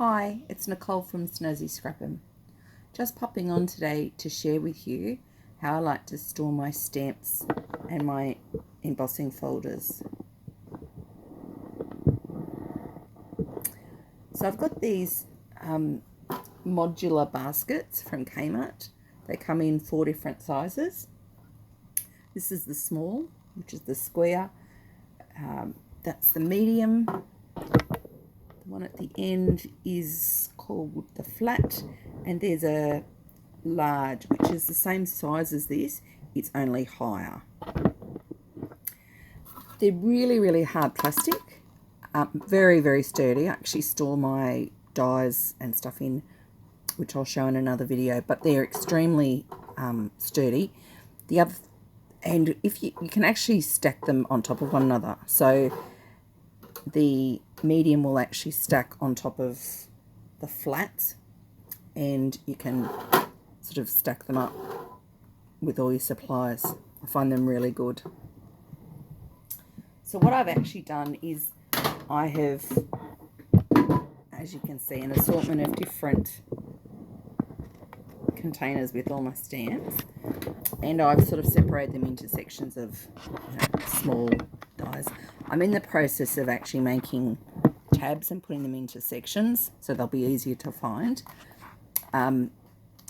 Hi, it's Nicole from Snazzy Scrappin'. Just popping on today to share with you how I like to store my stamps and my embossing folders. So I've got these modular baskets from Kmart. They come in 4 different sizes. This is the small, which is the square. That's the medium. The one at the end is called the flat, and there's a large, which is the same size as this, it's only higher. They're really hard plastic, very sturdy. I actually store my dies and stuff in, which I'll show in another video, but they're extremely sturdy. And if you can actually stack them on top of one another, so the medium will actually stack on top of the flat, and you can sort of stack them up with all your supplies. I find them really good. So what I've actually done is I have, as you can see, an assortment of different containers with all my stamps, and I've sort of separated them into sections of small dies. I'm in the process of actually making tabs and putting them into sections so they'll be easier to find.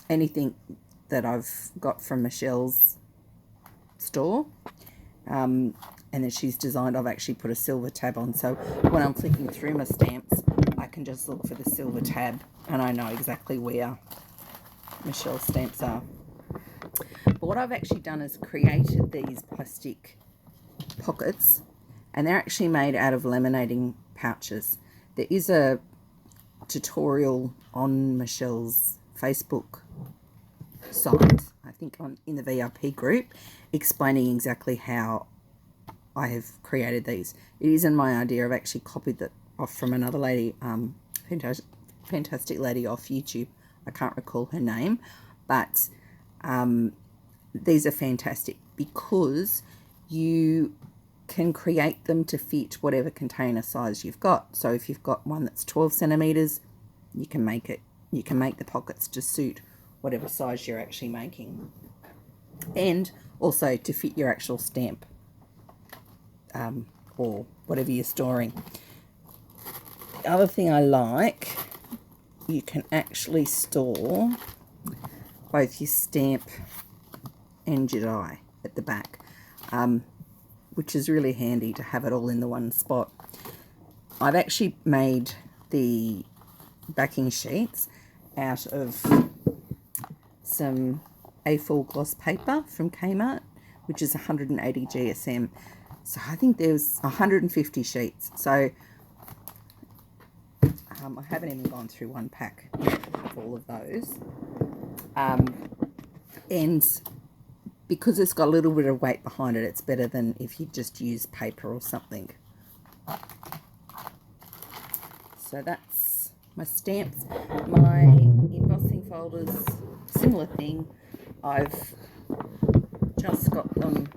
Anything that I've got from Michelle's store, and then she's designed, I've actually put a silver tab on, so when I'm flicking through my stamps I can just look for the silver tab and I know exactly where Michelle's stamps are. But what I've actually done is created these plastic pockets, and they're actually made out of laminating pouches. There is a tutorial on Michelle's Facebook site, I think in the VIP group, explaining exactly how I have created these. It isn't my idea. I've actually copied that off from another lady, fantastic lady off YouTube. I can't recall her name, but these are fantastic because you can create them to fit whatever container size you've got. So if you've got one that's 12 centimeters, you can make the pockets to suit whatever size you're actually making, and also to fit your actual stamp or whatever you're storing. The other thing I like, you can actually store both your stamp and your die at the back, which is really handy to have it all in the one spot. I've actually made the backing sheets out of some A4 gloss paper from Kmart, which is 180 GSM. So I think there's 150 sheets. So I haven't even gone through one pack of all of those. And because it's got a little bit of weight behind it, it's better than if you just use paper or something. So that's my stamps. My embossing folders, similar thing. I've just got them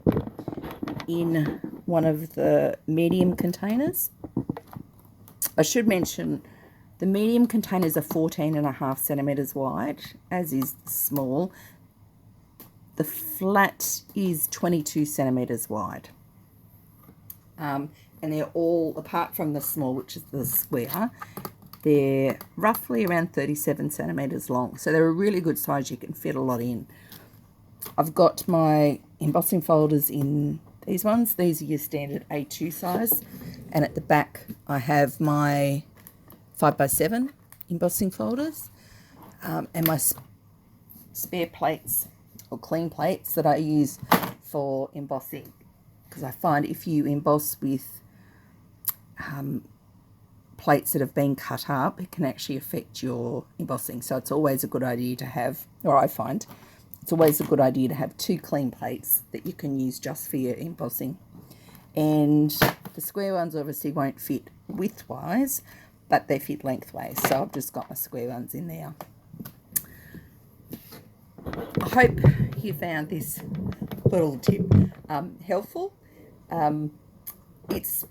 in one of the medium containers. I should mention the medium containers are 14.5 centimeters wide, as is the small. The flat is 22 centimeters wide. And they're all, apart from the small, which is the square, they're roughly around 37 centimeters long. So they're a really good size. You can fit a lot in. I've got my embossing folders in these ones. These are your standard A2 size. And at the back, I have my 5x7 embossing folders, and my spare plates or clean plates that I use for embossing, because I find if you emboss with plates that have been cut up, it can actually affect your embossing. So it's always a good idea to have, or I find it's always a good idea to have 2 clean plates that you can use just for your embossing. And the square ones obviously won't fit widthwise, but they fit lengthways, so I've just got my square ones in there. I hope you found this little tip helpful. It's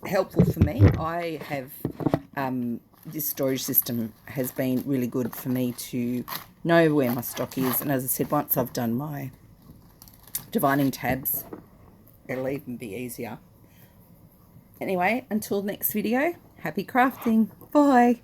helpful for me. I have this storage system has been really good for me to know where my stock is. And as I said, once I've done my dividing tabs, it'll even be easier. Anyway, until next video, happy crafting. Bye.